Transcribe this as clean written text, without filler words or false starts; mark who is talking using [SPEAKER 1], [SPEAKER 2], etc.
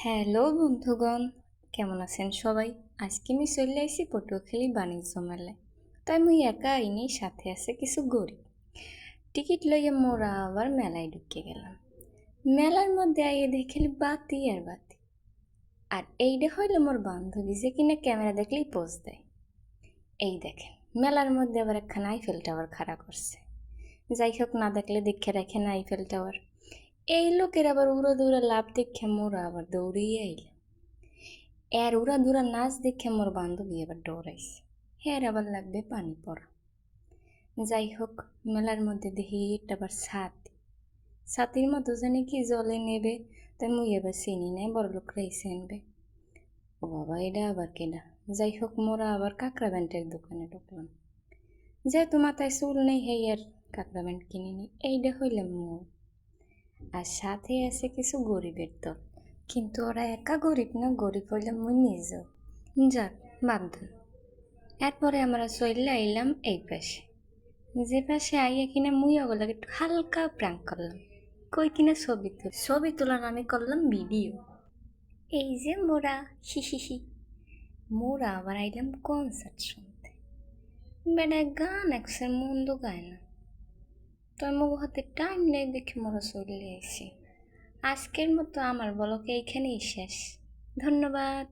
[SPEAKER 1] Hello বন্ধুগণ, কেমন আছেন সবাই? আজকে আমি চলে আইছি পটুয়াখালী বাণিজ্য মেলায়। তাই মুই একা আইনি, সাথে আছে কিছু গরিব। টিকিট লইয়া মোরা আবার মেলায় ঢুকে গেলাম। মেলার মধ্যে আইয়ে দেখিলি বাতি আর বাতি। আর এইটা হইলো মোর বান্ধবী, যে কিনা ক্যামেরা দেখলেই পোজ দেয়। এই দেখেন, মেলার মধ্যে আবার একখানা আইফেল টাওয়ার খাড়া করছে। যাই হোক, না দেখলে দেখে রাখেন আইফেল টাওয়ার। এই লোকের আবার উড়ো দৌড়া লাভ দেখে মোরা আবার দৌড়িয়ে আইলাম। এর উড়াধুরা নাচ দেখে মোর বান্ধবী এবার ডরাইছে, এর আবার লাগবে পানি পড়া। যাই হোক, মেলার মধ্যে দেখি এটা আবার ছাতির মতো জানি কি জলে নেবে। তাই মুই এবার চিনি নাই, বড় লোকরাই চিনবে। ও বাবা, এটা আবার কেডা? যাই হোক, মোরা আবার কাঁকড়া ব্যান্ডের দোকানে ঢুকলাম। যেহেতু মাথায় চুল নেই, হেই আর কাঁকড়া ব্যান্ড কিনিনি। এইটা হইলাম মোর। আর সাথে আছে কিছু গরিবের দল, কিন্তু ওরা একা গরিব না, গরিব হইলাম মুই নিজেও। যাক, বাদ দেন। এরপরে আমরা চলে আইলাম এই পাশে, যে পাশে আইয়া কিনা মুই ওগুলোকে একটু হালকা প্র্যাঙ্ক করলাম। কই কিনা ছবি তোলার আমি করলাম ভিডিও। এই যে মোরা, হি মোরা আবার আইলাম কনসার্ট শুনতে। বেড়ায় গান একসের মন্দ গায় না, তো আমার হাতে টাইম নেই দেখে মোরা চলে আইছি। আজকের মতো আমার ব্লগ এইখানেই শেষ। ধন্যবাদ।